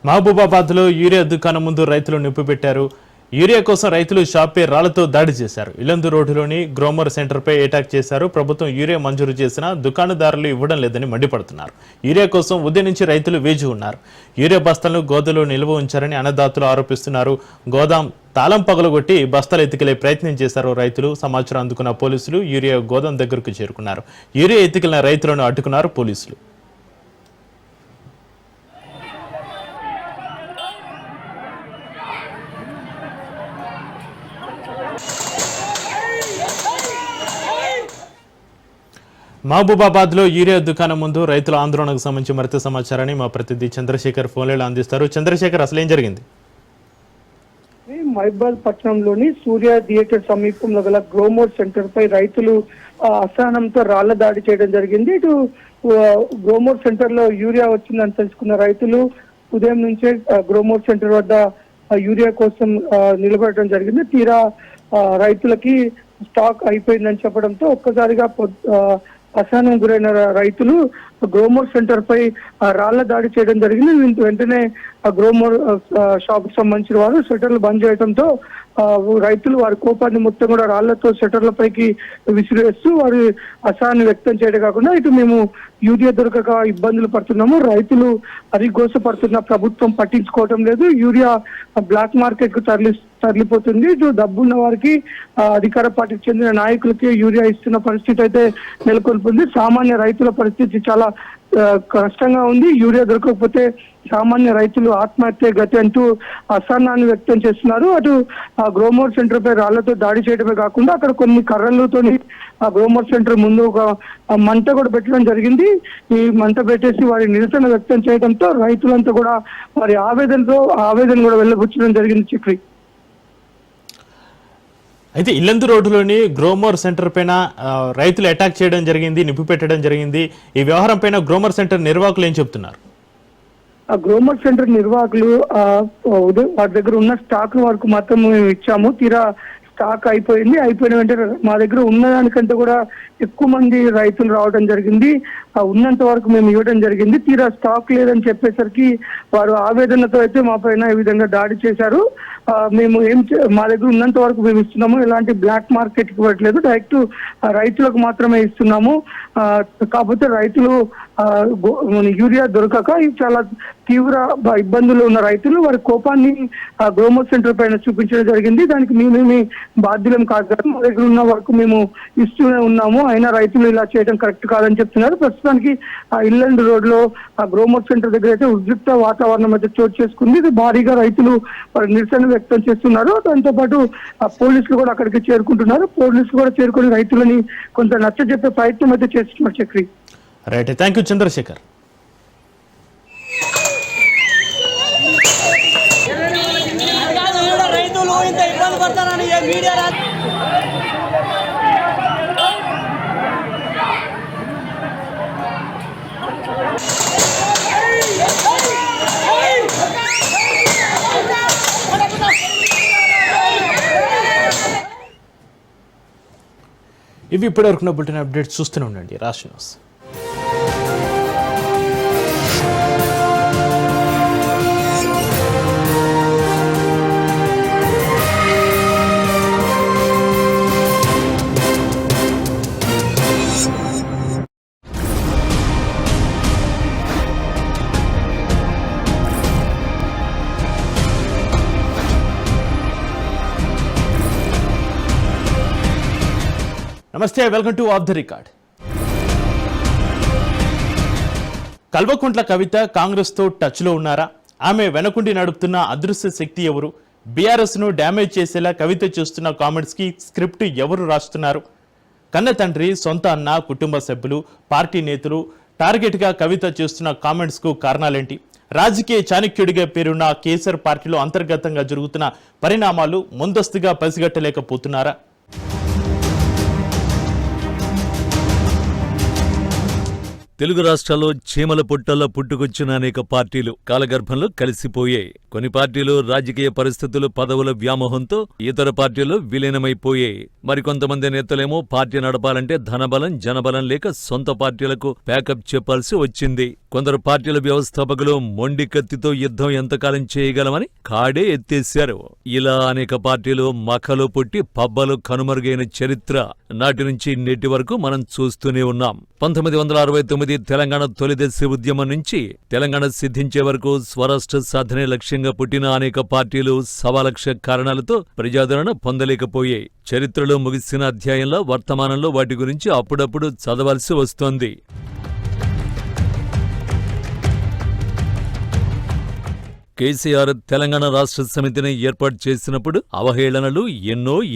మహబూబాబాద్లో యూరియా దుకాణం ముందు రైతులు నిప్పు పెట్టారు. యూరియా కోసం రైతులు షాపే రాళ్లతో దాడి చేశారు. ఇలందు రోడ్డులోని గ్రోమర్ సెంటర్పై అటాక్ చేశారు. ప్రభుత్వం యూరియా మంజూరు చేసినా దుకాణదారులు ఇవ్వడం లేదని మండిపడుతున్నారు. యూరియా కోసం ఉదయం నుంచి రైతులు వేచి ఉన్నారు. యూరియా బస్తాలను గోదాంలో నిల్వ ఉంచారని అన్నదాతలు ఆరోపిస్తున్నారు. గోదాం తాళం పగలగొట్టి బస్తాలు ఎత్తికెళ్లే ప్రయత్నం చేశారు రైతులు. సమాచారం అందుకున్న పోలీసులు యూరియా గోదాం దగ్గరకు చేరుకున్నారు. యూరియా ఎత్తికెళ్లిన రైతులను అడ్డుకున్నారు పోలీసులు. మహబూబాబాద్లో యూరియా దుకాణం ముందు రైతుల ఆందోళనకు సంబంధించి మరింత సమాచారాన్ని మా ప్రతినిధి చంద్రశేఖర్ ఫోన్లో అందిస్తారు. చంద్రశేఖర్, అసలు ఏం జరిగింది? మహబూబాబాద్ పట్టణంలోని సూర్య థియేటర్ సమీపంలో గల గ్రోమోర్ సెంటర్ పై రైతులు అసహనంతో రాళ్ల దాడి చేయడం జరిగింది. ఇటు గ్రోమోర్ సెంటర్ లో యూరియా వచ్చిందని తెలుసుకున్న రైతులు ఉదయం నుంచే గ్రోమోర్ సెంటర్ వద్ద యూరియా కోసం నిలబడటం జరిగింది. తీరా రైతులకి స్టాక్ అయిపోయిందని చెప్పడంతో ఒక్కసారిగా అసహనం గురైన రైతులు గ్రోమోర్ సెంటర్ పై రాళ్ల దాడి చేయడం జరిగింది. వెంటనే గ్రోమోర్ షాప్ కు సంబంధించిన వారు షట్టర్లు బంద్ చేయడంతో రైతులు వారి కోపాన్ని మొత్తం కూడా రాళ్లతో షట్టర్ల పైకి విసిరేస్తూ వారి అసహనాన్ని వ్యక్తం చేయడం కాకుండా ఇటు మేము యూరియా దొరకక ఇబ్బందులు పడుతున్నాము, రైతులు అరిగోసపడుతున్న ప్రభుత్వం పట్టించుకోవడం లేదు, యూరియా బ్లాక్ మార్కెట్ కు తరలిపోతుంది, ఇటు డబ్బున్న వారికి అధికార పార్టీకి చెందిన నాయకులకి యూరియా ఇస్తున్న పరిస్థితి అయితే నెలకొల్పింది. సామాన్య రైతుల పరిస్థితి చాలా కష్టంగా ఉంది. యూరియా దొరకకపోతే సామాన్య రైతులు ఆత్మహత్య గతి అంటూ అసహనాన్ని వ్యక్తం చేస్తున్నారు. అటు గ్రోమోర్ సెంటర్ పై రాళ్లతో దాడి చేయడమే కాకుండా అక్కడ కొన్ని కర్రలతో ఆ గ్రోమోర్ సెంటర్ ముందు ఒక మంట కూడా పెట్టడం జరిగింది. ఈ మంట పెట్టేసి వారి నిరసన వ్యక్తం చేయడంతో రైతులంతా కూడా వారి ఆవేదన కూడా వెళ్ళబుచ్చడం జరిగింది. చక్రి, అయితే ఇల్లందు రోడ్డులోని గ్రోమోర్ సెంటర్ పైన రైతులు అటాక్ చేయడం జరిగింది, నిప్పు పెట్టడం జరిగింది. ఈ వ్యవహారం పైన గ్రోమోర్ సెంటర్ నిర్వాహకులు ఏం చెప్తున్నారు? ఆ గ్రోమోర్ సెంటర్ నిర్వాహకులు వారి దగ్గర ఉన్న స్టాక్ వరకు మాత్రం మేము ఇచ్చాము, తీరా స్టాక్ అయిపోయిన వెంటనే మా దగ్గర ఉన్నదానికంటే కూడా ఎక్కువ మంది రైతులు రావడం జరిగింది. ఉన్నంత వరకు మేము ఇవ్వడం జరిగింది. తీరా స్టాక్ లేదని చెప్పేసరికి వారు ఆవేదనతో అయితే మా పైన ఈ విధంగా దాడి చేశారు. మేము మా దగ్గర ఉన్నంత వరకు మేము ఇస్తున్నాము, ఎలాంటి బ్లాక్ మార్కెట్ ఇవ్వట్లేదు, డైరెక్ట్ రైతులకు మాత్రమే ఇస్తున్నాము. కాకపోతే రైతులు యూరియా దొరకక చాలా తీవ్ర ఇబ్బందులు ఉన్న రైతులు వారి కోపాన్ని గ్రోమోర్ సెంటర్ పైన చూపించడం జరిగింది. దానికి మేమేమి బాధ్యులం కాదు, మా దగ్గర ఉన్న వరకు మేము ఇస్తూనే ఉన్నాము, అయినా రైతులు ఇలా చేయడం కరెక్ట్ కాదని చెప్తున్నారు. ప్రస్తుతానికి ఇల్లండ్ రోడ్ లో గ్రోమోర్ సెంటర్ దగ్గర అయితే ఉద్రిక్త వాతావరణం అయితే చోటు చేసుకుంది. ఇది భారీగా రైతులు నిరసన వ్యక్తం చేస్తున్నారు. దాంతో పాటు పోలీసులు కూడా అక్కడికి చేరుకుంటున్నారు. పోలీసులు కూడా చేరుకుని రైతులని కొంత నచ్చజెప్పే ప్రయత్నం అయితే చేస్తున్నారు. Chakri, right, thank you Chandrashekar. ఇవి ఇప్పటివరకు బులెటిన్ అప్డేట్స్ చూస్తూనే ఉండండి రాష్ట్ర న్యూస్. నమస్తే, welcome to off the record. Kalvakuntla Kavitha కాంగ్రెస్తో టచ్లో ఉన్నారా? ఆమె వెనకుండి నడుపుతున్న అదృశ్య శక్తి ఎవరు? బీఆర్ఎస్ను డ్యామేజ్ చేసేలా కవిత చేస్తున్న కామెంట్స్కి స్క్రిప్ట్ ఎవరు రాస్తున్నారు? కన్న తండ్రి, సొంత అన్న, కుటుంబ సభ్యులు, పార్టీ నేతలు టార్గెట్గా కవిత చేస్తున్న కామెంట్స్కు కారణాలేంటి? రాజకీయ చాణక్యుడిగా పేరున్న కేసీఆర్ పార్టీలో అంతర్గతంగా జరుగుతున్న పరిణామాలు ముందస్తుగా పసిగట్టలేకపోతున్నారా? తెలుగు రాష్ట్రాల్లో చీమల పుట్టల్లో పుట్టుకొచ్చిన అనేక పార్టీలు కాలగర్భంలో కలిసిపోయాయి. కొన్ని పార్టీలు రాజకీయ పరిస్థితులు, పదవుల వ్యామోహంతో ఇతర పార్టీలు విలీనమైపోయాయి. మరికొంతమంది నేతలేమో పార్టీ నడపాలంటే ధనబలం, జనబలం లేక సొంత పార్టీలకు ప్యాకప్ చెప్పాల్సి వచ్చింది. కొందరు పార్టీల వ్యవస్థాపకులు మొండి కత్తితో యుద్ధం ఎంతకాలం చేయగలమని కాడే ఎత్తేశారు. ఇలా అనేక పార్టీలు మఖలో పుట్టి పబ్బలు కనుమరుగైన చరిత్ర నాటి నుంచి నేటి వరకు మనం చూస్తూనే ఉన్నాం. 1969 తెలంగాణ తొలిదశ ఉద్యమం నుంచి తెలంగాణ సిద్ధించే వరకు స్వరాష్ట్ర సాధనే లక్ష్యంగా పుట్టిన అనేక పార్టీలు సవాలక్ష కారణాలతో ప్రజాదరణ పొందలేకపోయాయి. చరిత్రలో ముగిసిన అధ్యాయంలో వర్తమానంలో వాటి గురించి అప్పుడప్పుడు చదవాల్సి వస్తోంది. కేసీఆర్ తెలంగాణ రాష్ట్ర సమితిని ఏర్పాటు చేసినప్పుడు అవహేళనలు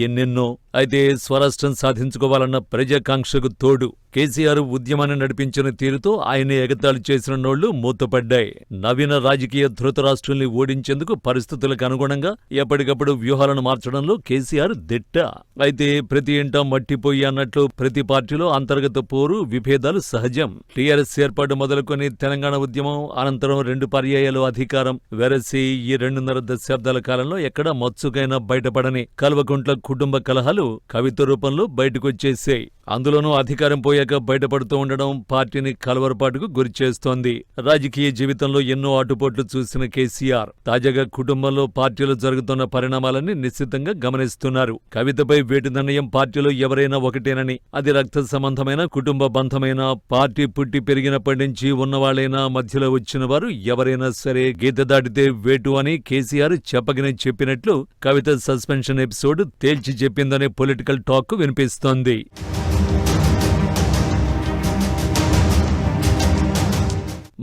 ఎన్నెన్నో. అయితే స్వరాష్ట్రం సాధించుకోవాలన్న ప్రజాకాంక్షకు తోడు కేసీఆర్ ఉద్యమాన్ని నడిపించిన తీరుతో ఆయన్ని ఎగతాళి చేసిన నోళ్లు మూతపడ్డాయి. నవీన రాజకీయ ధృతరాష్ట్రుల్ని ఓడించేందుకు పరిస్థితులకు అనుగుణంగా ఎప్పటికప్పుడు వ్యూహాలను మార్చడంలో కేసీఆర్ దిట్ట. అయితే ప్రతి ఇంటా మట్టిపోయి అన్నట్లు ప్రతి పార్టీలో అంతర్గత పోరు, విభేదాలు సహజం. టీఆర్ఎస్ ఏర్పాటు మొదలుకొని తెలంగాణ ఉద్యమం అనంతరం 2 పర్యాయాలు అధికారం వెరసి ఈ 2.5 దశాబ్దాల కాలంలో ఎక్కడ మచ్చుకైనా బయటపడని కల్వకుంట్ల కుటుంబ కలహాలు కవిత రూపంలో బయటకొచ్చేశాయి. అందులోనూ అధికారం పోయాక బయటపడుతూ ఉండడం పార్టీని కలవరపాటుకు గురిచేస్తోంది. రాజకీయ జీవితంలో ఎన్నో ఆటుపోట్లు చూసిన కేసీఆర్ తాజాగా కుటుంబంలో పార్టీలో జరుగుతున్న పరిణామాలన్నీ నిశ్చితంగా గమనిస్తున్నారు. కవితపై వేటు నిర్ణయం పార్టీలో ఎవరైనా ఒకటేనని, అది రక్త సంబంధమైన, కుటుంబ బంధమైన, పార్టీ పుట్టి పెరిగినప్పటి నుంచి ఉన్నవాళ్లైనా, మధ్యలో వచ్చిన వారు ఎవరైనా సరే గీత దాటితే వేటు అని కేసీఆర్ చెప్పకనే చెప్పినట్లు కవిత సస్పెన్షన్ ఎపిసోడ్ తేల్చి చెప్పిందనే పొలిటికల్ టాక్ వినిపిస్తోంది.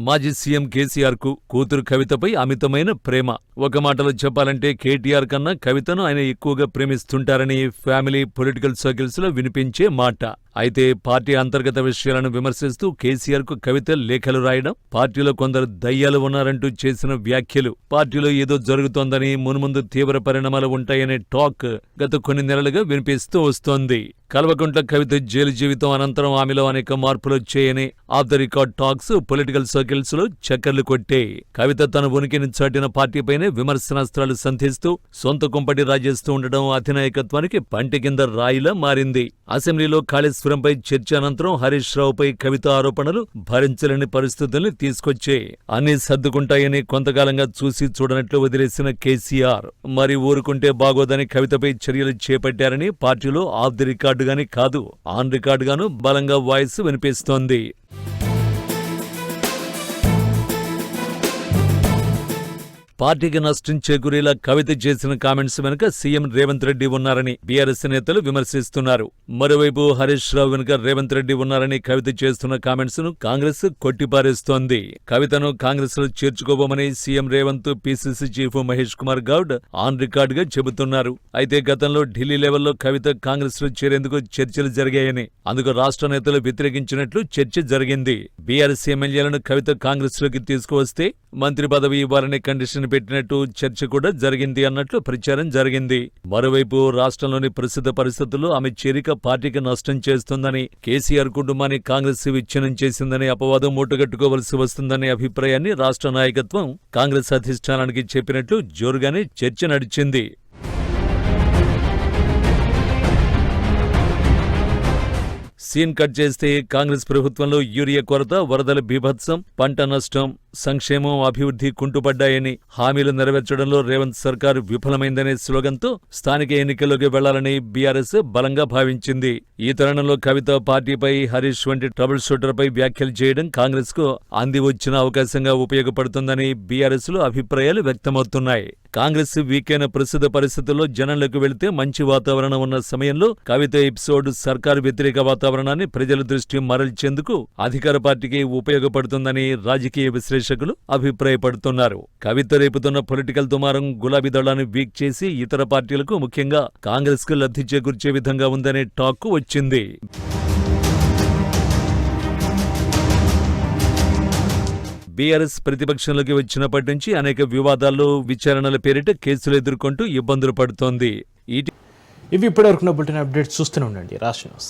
మాజీ సీఎం కేసీఆర్ కు కూతురు కవితపై అమితమైన ప్రేమ. ఒక మాటలో చెప్పాలంటే కేటీఆర్ కన్నా కవితను ఆయన ఎక్కువగా ప్రేమిస్తుంటారని ఫ్యామిలీ పొలిటికల్ సర్కిల్స్ లో వినిపించే మాట. అయితే పార్టీ అంతర్గత విషయాలను విమర్శిస్తూ కేసీఆర్కు కవిత లేఖలు రాయడం, పార్టీలో కొందరు దయ్యాలు ఉన్నారంటూ చేసిన వ్యాఖ్యలు, పార్టీలో ఏదో జరుగుతోందని, మున్ముందు తీవ్ర పరిణామాలు ఉంటాయనే టాక్ గత కొన్ని నెలలుగా వినిపిస్తూ వస్తోంది. కల్వకుంట్ల కవిత జైలు జీవితం అనంతరం ఆమెలో అనేక మార్పులు వచ్చాయని of the record talks political circles లో చక్కర్లు కొట్టే. కవిత తన ఉనికిని చాటిన పార్టీపైనే విమర్శనాస్త్రాలు సంధిస్తూ సొంత కుంపటి రాజేస్తూ ఉండడం అధినాయకత్వానికి పంటి కింద రాయిలా మారింది. అసెంబ్లీలో కాళేశ్వరంపై చర్చ అనంతరం హరీష్ రావుపై కవిత ఆరోపణలు భరించలేని పరిస్థితుల్ని తీసుకొచ్చాయి. అన్నీ సర్దుకుంటాయని కొంతకాలంగా చూసి చూడనట్లు వదిలేసిన కేసీఆర్ మరి ఊరుకుంటే బాగోదని కవితపై చర్యలు చేపట్టారని పార్టీలో ఆఫ్ ది రికార్డ్ గాని కాదు, ఆన్ రికార్డ్ గాను బలంగా వాయిస్ వినిపిస్తోంది. పార్టీకి నష్టం చేకూరేలా కవిత చేసిన కామెంట్స్ వెనుక సీఎం రేవంత్ రెడ్డి ఉన్నారని బీఆర్ఎస్ నేతలు విమర్శిస్తున్నారు. మరోవైపు హరీష్ రావు వెనుక రేవంత్ రెడ్డి ఉన్నారని కవిత చేస్తున్న కామెంట్స్ ను కాంగ్రెస్ కొట్టిపారేస్తోంది. కవితను కాంగ్రెస్ లో చేర్చుకోబోమని CM Revanth, PCC chief Mahesh Kumar Goud on record గా చెబుతున్నారు. అయితే గతంలో ఢిల్లీ లెవెల్లో కవిత కాంగ్రెస్ లో చేరేందుకు చర్చలు జరిగాయని, అందుకు రాష్ట్ర నేతలు వ్యతిరేకించినట్లు చర్చ జరిగింది. బీఆర్ఎస్ ఎమ్మెల్యేలను కవిత కాంగ్రెస్ లోకి తీసుకువస్తే మంత్రి పదవి ఇవ్వాలనే కండిషన్ పెట్టినట్టు చర్చ కూడా జరిగింది అన్నట్లు ప్రచారం జరిగింది. మరోవైపు రాష్ట్రంలోని ప్రస్తుత పరిస్థితుల్లో ఆమె చేరిక పార్టీకి నష్టం చేస్తుందని, కేసీఆర్ కుటుంబాన్ని కాంగ్రెస్ విచ్ఛిన్నం చేసిందని అపవాదం మూటగట్టుకోవలసి వస్తుందనే అభిప్రాయాన్ని రాష్ట్ర నాయకత్వం కాంగ్రెస్ అధిష్టానానికి చెప్పినట్లు జోరుగానే చర్చ నడిచింది. సీన్ కట్ చేస్తే కాంగ్రెస్ ప్రభుత్వంలో యూరియా కొరత, వరదల బీభత్సం, పంట నష్టం, సంక్షేమం, అభివృద్ధి కుంటుపడ్డాయని, హామీలు నెరవేర్చడంలో రేవంత్ సర్కార్ విఫలమైందనే స్లోగన్తో స్థానిక ఎన్నికల్లోకి వెళ్లాలని బీఆర్ఎస్ బలంగా భావించింది. ఈ తరుణంలో కవిత పార్టీపై, హరీష్ వంటి ట్రబుల్ షూటర్పై వ్యాఖ్యలు చేయడం కాంగ్రెస్ కు అంది వచ్చిన అవకాశంగా ఉపయోగపడుతుందని బీఆర్ఎస్ లో అభిప్రాయాలు వ్యక్తమవుతున్నాయి. కాంగ్రెస్ వీకైన ప్రస్తుత పరిస్థితుల్లో జనంలోకి వెళితే మంచి వాతావరణం ఉన్న సమయంలో కవిత ఎపిసోడ్ సర్కారు వ్యతిరేక వాతావరణాన్ని ప్రజల దృష్టి మరల్చేందుకు అధికార పార్టీకి ఉపయోగపడుతుందని రాజకీయ విశ్లేషకులు అభిప్రాయపడుతున్నారు. కవిత రేపుతున్న పొలిటికల్ దుమారం గులాబీ దళాన్ని వీక్ చేసి ఇతర పార్టీలకు, ముఖ్యంగా కాంగ్రెస్ కు లబ్ధి చేకూర్చే విధంగా ఉందనే టాక్ వచ్చింది. బీఆర్ఎస్ ప్రతిపక్షంలోకి వచ్చినప్పటి నుంచి అనేక వివాదాల్లో, విచారణల పేరిట కేసులు ఎదుర్కొంటూ ఇబ్బందులు పడుతోంది. ఇవి ఇప్పటివరకు బులెటిన్ అప్డేట్స్ చూస్తూనే ఉండండి రాష్ట్ర న్యూస్.